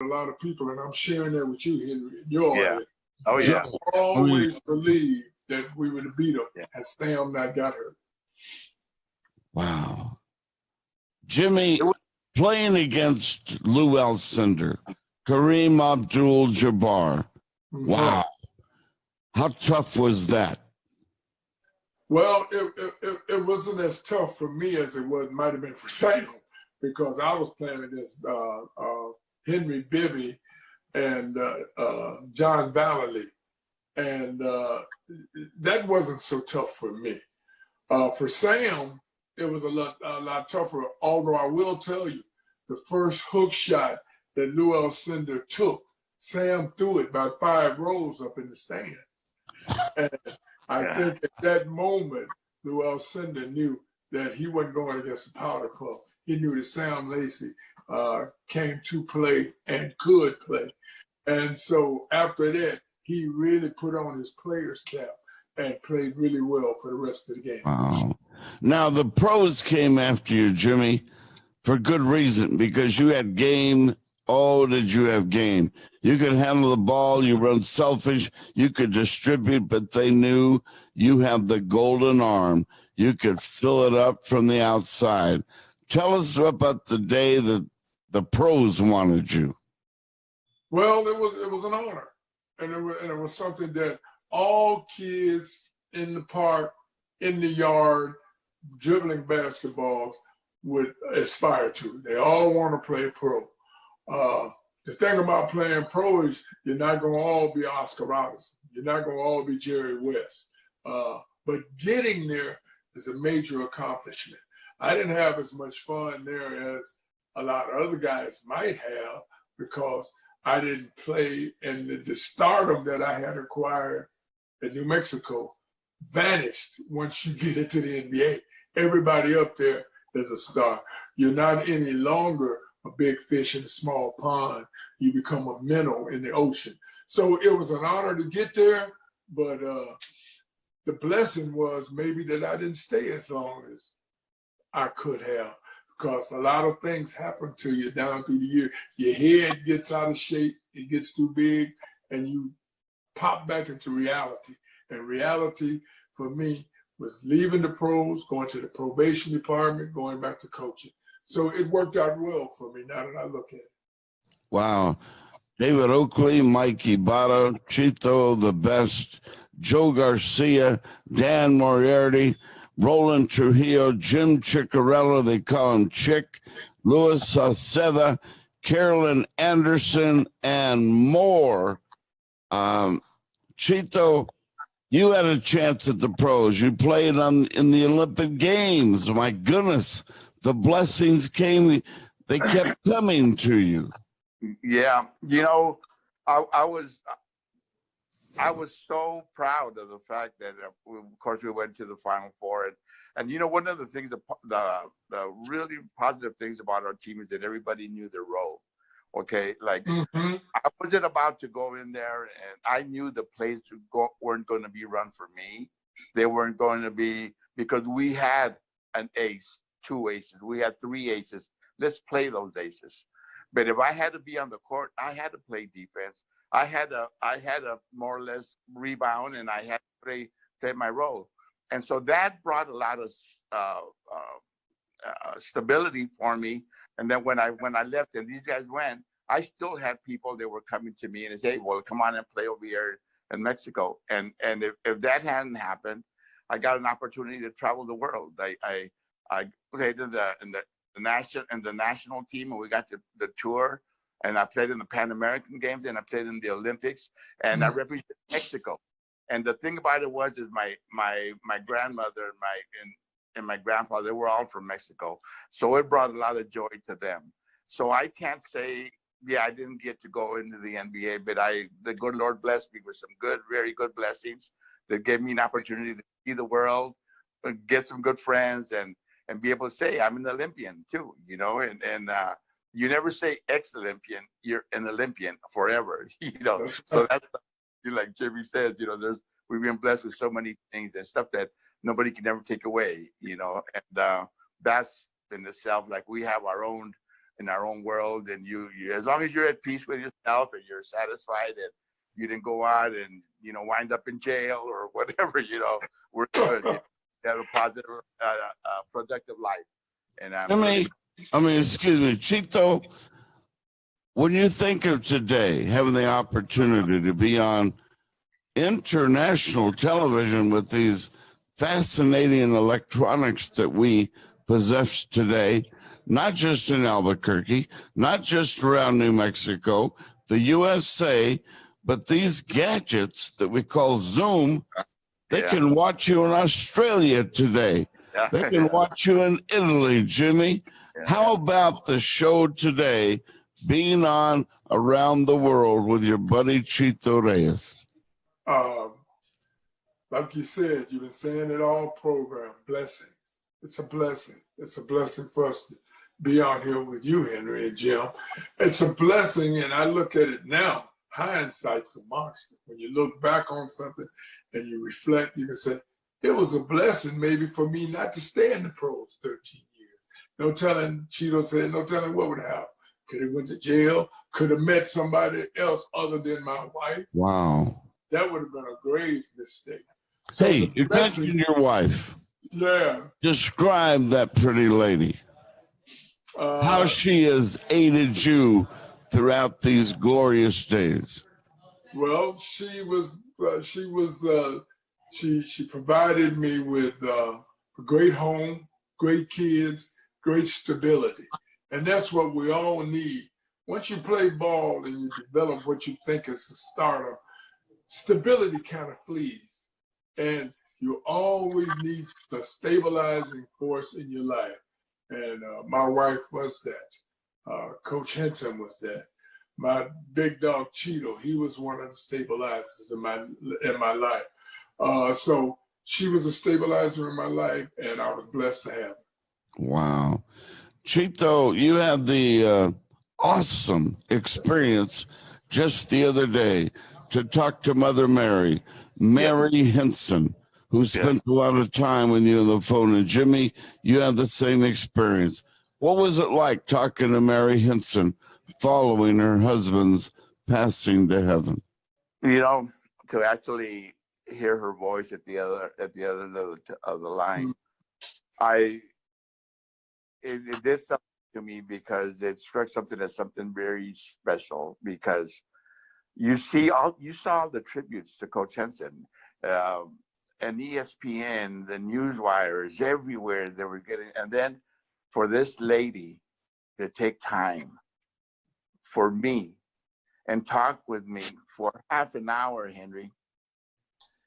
a lot of people, and I'm sharing that with you, Henry, in your audience. Oh, yeah. Always believed that we would have beat them had Sam not got hurt. Wow. Jimmy, playing against Lou Alcindor, Kareem Abdul-Jabbar. Wow. How tough was that? Well, it wasn't as tough for me as it might have been for Sam, because I was playing against Henry Bibby and John Vallely. And that wasn't so tough for me. For Sam, it was a lot tougher, although I will tell you, the first hook shot that Lou Alcindor took, Sam threw it about 5 rows up in the stand. And I think at that moment, Lou Alcindor knew that he wasn't going against the Powder Club. He knew that Sam Lacey came to play and could play. And so after that, he really put on his player's cap and played really well for the rest of the game. Wow. Now, the pros came after you, Jimmy, for good reason, because you had game. Oh, did you have game? You could handle the ball. You run selfish. You could distribute, but they knew you have the golden arm. You could fill it up from the outside. Tell us about the day that the pros wanted you. Well, it was an honor, and it was something that all kids in the park, in the yard, dribbling basketballs would aspire to. They all want to play pro. The thing about playing pro is you're not going to all be Oscar Robertson. You're not going to all be Jerry West. But getting there is a major accomplishment. I didn't have as much fun there as a lot of other guys might have, because I didn't play, and the stardom that I had acquired in New Mexico vanished once you get into the NBA. Everybody up there is a star. You're not any longer a big fish in a small pond. You become a minnow in the ocean. So it was an honor to get there, but the blessing was maybe that I didn't stay as long as I could have, because a lot of things happen to you down through the year. Your head gets out of shape, it gets too big, and you pop back into reality. And reality for me was leaving the pros, going to the probation department, going back to coaching. So it worked out well for me now that I look at it. Wow. David Oakley, Mike Ibarra, Chito the Best, Joe Garcia, Dan Moriarty, Roland Trujillo, Jim Ciccarello, they call him Chick, Louis Sauceda, Carolyn Anderson, and more. Chito, you had a chance at the pros. You played in the Olympic Games. My goodness, the blessings came. They kept coming to you. Yeah, you know, I was so proud of the fact that, of course, we went to the Final Four, and you know, one of the things, the really positive things about our team is that everybody knew their role. Okay, like I wasn't about to go in there, and I knew the plays weren't going to be run for me. They weren't going to be, because we had an ace, 2 aces, we had 3 aces. Let's play those aces. But if I had to be on the court, I had to play defense. I had to more or less rebound, and I had to play my role. And so that brought a lot of stability for me. And then when I left and these guys went, I still had people that were coming to me and say, well, come on and play over here in Mexico. And if that hadn't happened, I got an opportunity to travel the world. I played in the national team, and we got the tour, and I played in the Pan American Games, and I played in the Olympics, and I represented Mexico. And the thing about it is my grandmother and my grandfather, they were all from Mexico, so it brought a lot of joy to them. So I can't say, yeah, I didn't get to go into the NBA, but the good Lord blessed me with some very good blessings that gave me an opportunity to see the world, get some good friends, and be able to say I'm an Olympian too, you know, and you never say ex-Olympian, you're an Olympian forever, you know. So that's like Jimmy says, you know, we've been blessed with so many things and stuff that nobody can ever take away, you know, and that's in itself, like we have our own in our own world, and you as long as you're at peace with yourself and you're satisfied that you didn't go out and wind up in jail or whatever, we're good. You have a positive, productive life. And excuse me, Chito. When you think of today, having the opportunity to be on international television with these fascinating electronics that we possess today, not just in Albuquerque, not just around New Mexico, the USA, but these gadgets that we call Zoom, they can watch you in Australia today. They can watch you in Italy, Jimmy. How about the show today being on around the world with your buddy Chito Reyes? Like you said, you've been saying it all program, blessings. It's a blessing. It's a blessing for us to be out here with you, Henry and Jim. It's a blessing, and I look at it now. Hindsight's a monster. When you look back on something and you reflect, you can say, it was a blessing maybe for me not to stay in the pros 13 years. No telling, Chito said, no telling what would happen. Could have went to jail, could have met somebody else other than my wife. Wow. That would have been a grave mistake. So hey, you mentioned your wife. Yeah. Describe that pretty lady. How she has aided you throughout these glorious days. Well, she provided me with a great home, great kids, great stability. And that's what we all need. Once you play ball and you develop what you think is a starter, stability kind of flees. And you always need the stabilizing force in your life. And my wife was that. Coach Henson was that. My big dog Chito, he was one of the stabilizers in my life. So she was a stabilizer in my life, and I was blessed to have her. Wow. Chito, you had the awesome experience just the other day to talk to Mother Mary Henson, who spent a lot of time with you on the phone. And Jimmy, you had the same experience. What was it like talking to Mary Henson following her husband's passing to heaven? To actually hear her voice at the other end of the line, it did something to me, because it struck something as something very special, because you saw the tributes to Coach Henson, and ESPN, the news wires everywhere they were getting, and then for this lady to take time for me and talk with me for half an hour, Henry,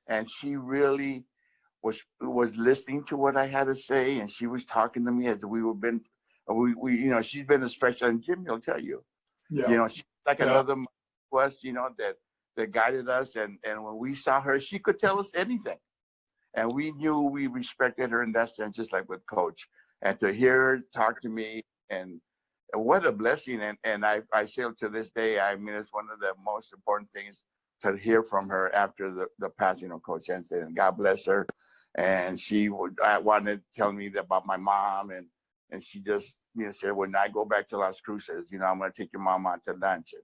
and she really was listening to what I had to say, and she was talking to me as she's been a special, and Jimmy will tell you, she's like another mother to us, that guided us, and when we saw her, she could tell us anything, and we knew we respected her in that sense, just like with Coach. And to hear her talk to me, and what a blessing, and I say to this day, I mean, it's one of the most important things to hear from her after the passing of Coach Henson, and God bless her. And she wanted to tell me about my mom, and she just said, when I go back to Las Cruces, I'm going to take your mom out to lunch,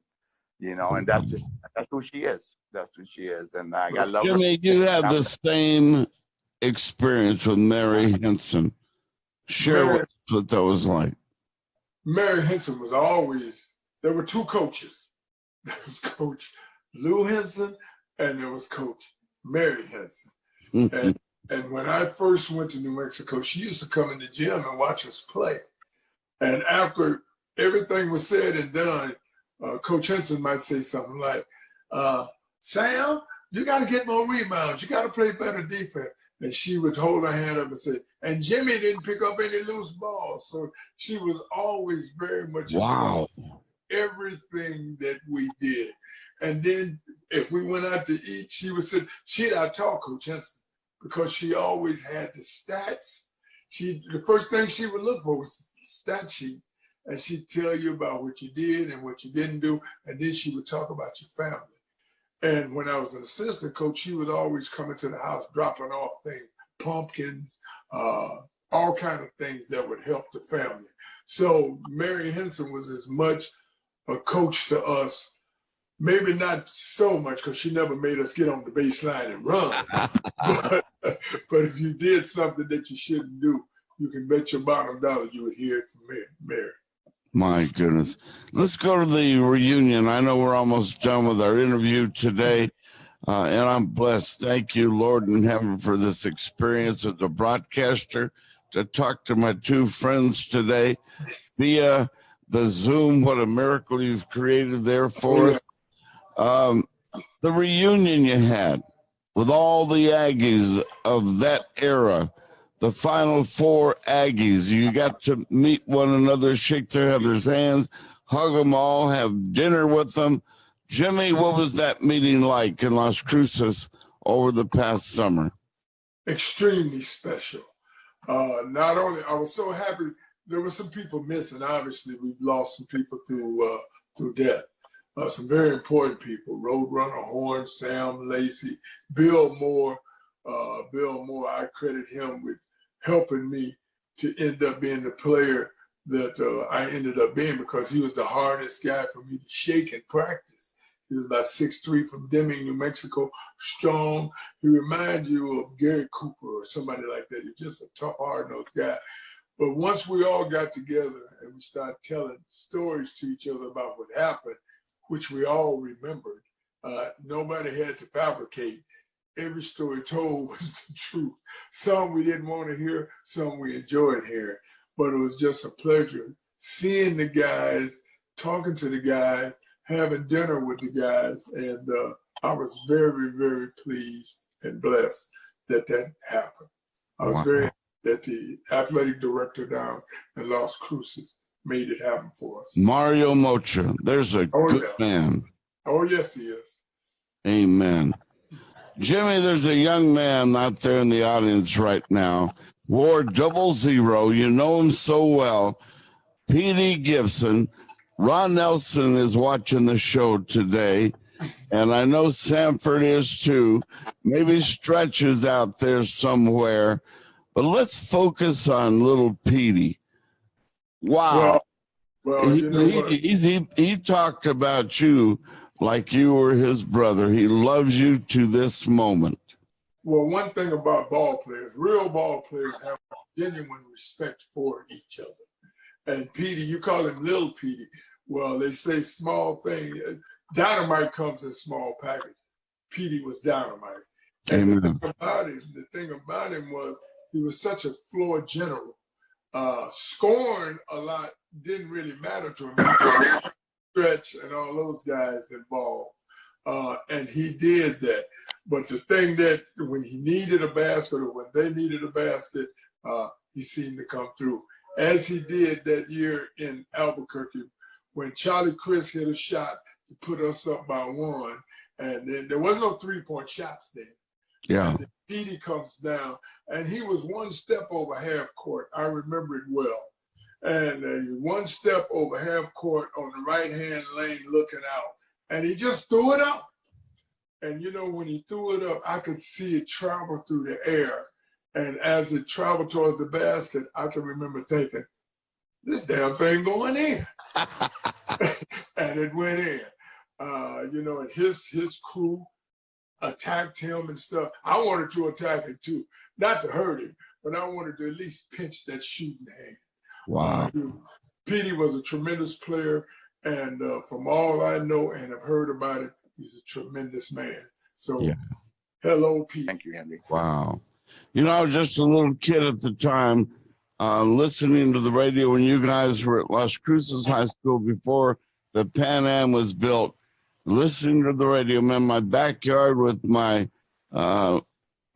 and that's who she is. That's who she is, and I love her. Jimmy, you had the same experience with Mary Henson. Share what that was like. Mary Henson was always, there were two coaches. There was Coach Lou Henson, and there was Coach Mary Henson. And when I first went to New Mexico, she used to come in the gym and watch us play. And after everything was said and done, Coach Henson might say something like, Sam, you got to get more rebounds. You got to play better defense. And she would hold her hand up and say, and Jimmy didn't pick up any loose balls. So she was always very much involved in everything that we did. And then if we went out to eat, she would say, she'd out-talk Coach Henson, because she always had the stats. The first thing she would look for was the stat sheet, and she'd tell you about what you did and what you didn't do, and then she would talk about your family. And when I was an assistant coach, she would always come into the house dropping off things, pumpkins, all kind of things that would help the family. So Mary Henson was as much a coach to us, maybe not so much because she never made us get on the baseline and run, but if you did something that you shouldn't do, you can bet your bottom dollar you would hear it from Mary. My goodness. Let's go to the reunion. I know we're almost done with our interview today, and I'm blessed. Thank you, Lord in heaven, for this experience as a broadcaster, to talk to my two friends today via the Zoom. What a miracle you've created there for us. The reunion you had with all the Aggies of that era, the Final Four Aggies. You got to meet one another, shake their other's hands, hug them all, have dinner with them. Jimmy, what was that meeting like in Las Cruces over the past summer? Extremely special. Not only, I was so happy, there were some people missing. Obviously, we've lost some people through death. Some very important people, Roadrunner, Horn, Sam, Lacey, Bill Moore. Bill Moore, I credit him with helping me to end up being the player that I ended up being, because he was the hardest guy for me to shake in practice. He was about 6'3" from Deming, New Mexico, strong. He reminds you of Gary Cooper or somebody like that. He's just a tough, hard-nosed guy. But once we all got together and we started telling stories to each other about what happened, which we all remembered, nobody had to fabricate. Every story told was the truth. Some we didn't want to hear, some we enjoyed hearing. But it was just a pleasure seeing the guys, talking to the guys, having dinner with the guys. And I was very, very pleased and blessed that that happened. I was very happy that the athletic director down in Las Cruces made it happen for us. Mario Mocha, there's a good man. Oh, yes, he is. Amen. Jimmy, there's a young man out there in the audience right now, wore 00. You know him so well. P.D. Gibson. Ron Nelson is watching the show today, and I know Sanford is too. Maybe Stretch is out there somewhere. But let's focus on little Petey. Wow. Well, you know what? He talked about you like you were his brother. He loves you to this moment. Well, one thing about ball players, real ball players have genuine respect for each other. And Petey, you call him Little Petey. Well, they say small thing. Dynamite comes in small packages. Petey was dynamite. And the thing about him was he was such a floor general. Scoring a lot didn't really matter to him. Stretch and all those guys involved. And he did that. But the thing that when he needed a basket or when they needed a basket, he seemed to come through. As he did that year in Albuquerque, when Charlie Chris hit a shot to put us up by 1, and then there was no 3-point shots then. Yeah. And then Petey comes down, and he was one step over half court. I remember it well. And one step over half court on the right-hand lane looking out. And he just threw it up. And, you know, when he threw it up, I could see it travel through the air. And as it traveled towards the basket, I can remember thinking, this damn thing going in. And it went in. You know, and his crew attacked him and stuff. I wanted to attack him too. Not to hurt him, but I wanted to at least pinch that shooting hand. Wow. Petey was a tremendous player, and from all I know and have heard about it, he's a tremendous man. So, Hello, Petey. Thank you, Andy. Wow. You know, I was just a little kid at the time, listening to the radio when you guys were at Las Cruces High School before the Pan Am was built. Listening to the radio, man, my backyard with my,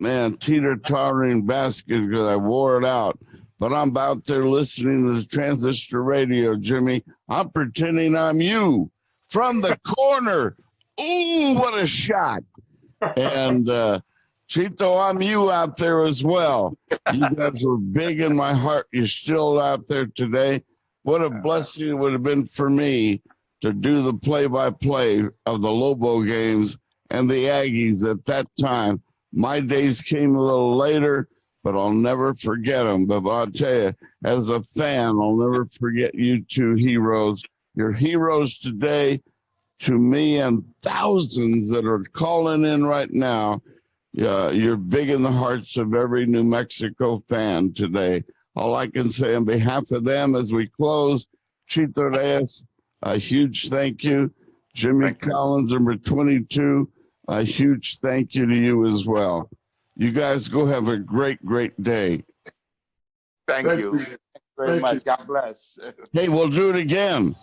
teeter-tottering basket because I wore it out. But I'm out there listening to the transistor radio, Jimmy. I'm pretending I'm you from the corner. Ooh, what a shot. And Chito, I'm you out there as well. You guys were big in my heart. You're still out there today. What a blessing it would have been for me to do the play-by-play of the Lobo games and the Aggies at that time. My days came a little later, but I'll never forget them. But I'll tell you, as a fan, I'll never forget you two heroes. You're heroes today to me and thousands that are calling in right now. Yeah, you're big in the hearts of every New Mexico fan today. All I can say on behalf of them as we close, Chito Reyes, a huge thank you. Jimmy Thank you. Collins, number 22, a huge thank you to you as well. You guys go have a great, great day. Thank you. Thank you very Thank much. you. God bless. Hey, we'll do it again.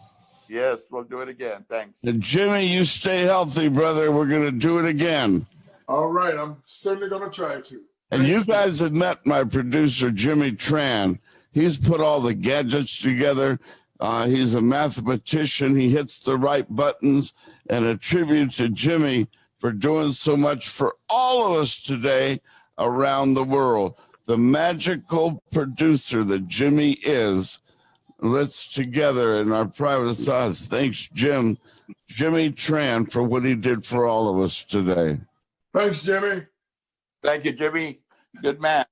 Yes, we'll do it again. Thanks. And Jimmy, you stay healthy, brother. We're going to do it again. All right, I'm certainly going to try to. And you guys have met my producer, Jimmy Tran. He's put all the gadgets together. He's a mathematician. He hits the right buttons. And a tribute to Jimmy for doing so much for all of us today around the world. The magical producer that Jimmy is. Let's together in our private thoughts. Thanks, Jimmy Tran, for what he did for all of us today. Thanks, Jimmy. Thank you, Jimmy. Good man.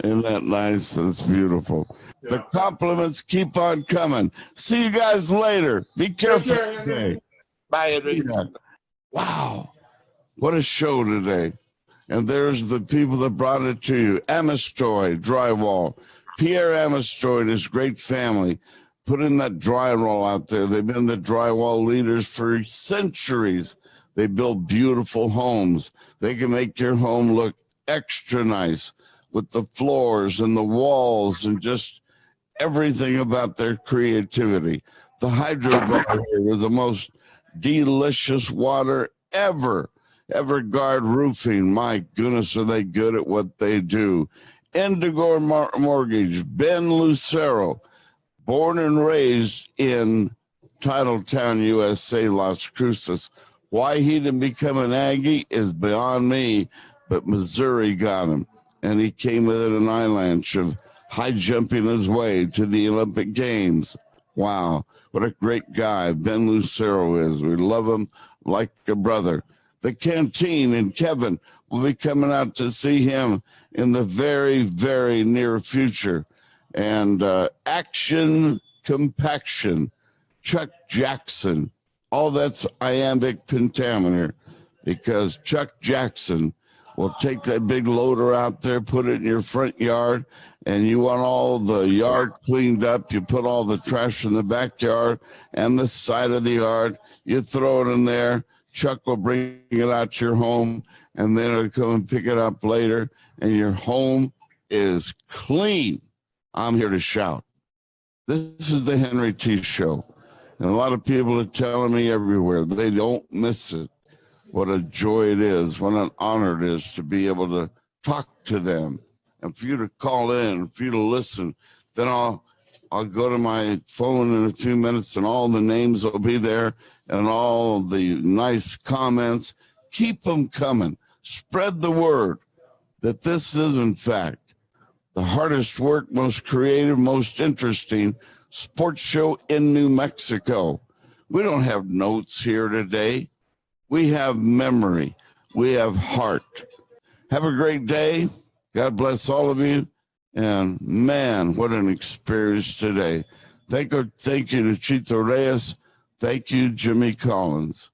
Isn't that nice? That's beautiful. Yeah. The compliments keep on coming. See you guys later. Be careful care, today. Bye, Henry. Wow. What a show today. And there's the people that brought it to you. Amistoy Drywall. Pierre Amistoy and his great family put in that drywall out there. They've been the drywall leaders for centuries. They build beautiful homes. They can make your home look extra nice with the floors and the walls and just everything about their creativity. The hydro bar here with the most delicious water ever. Everguard Roofing, my goodness, are they good at what they do. Indigo Mortgage, Ben Lucero, born and raised in Titletown, USA, Las Cruces. Why he didn't become an Aggie is beyond me, but Missouri got him. And he came within an eyelanch of high jumping his way to the Olympic Games. Wow, what a great guy Ben Lucero is. We love him like a brother. The Canteen and Kevin will be coming out to see him in the very, very near future. And Action Compaction, Chuck Jackson, all that's iambic pentameter, because Chuck Jackson will take that big loader out there, put it in your front yard, and you want all the yard cleaned up. You put all the trash in the backyard and the side of the yard. You throw it in there. Chuck will bring it out to your home, and then it'll come and pick it up later, and your home is clean. I'm here to shout. This is the Henry T. Show, and a lot of people are telling me everywhere they don't miss it. What a joy it is, what an honor it is to be able to talk to them, and for you to call in, for you to listen. Then I'll go to my phone in a few minutes, and all the names will be there, and all the nice comments. Keep them coming. Spread the word that this is, in fact, the hardest work, most creative, most interesting sports show in New Mexico. We don't have notes here today. We have memory. We have heart. Have a great day. God bless all of you. And man, what an experience today. Thank you to Chito Reyes. Thank you, Jimmy Collins.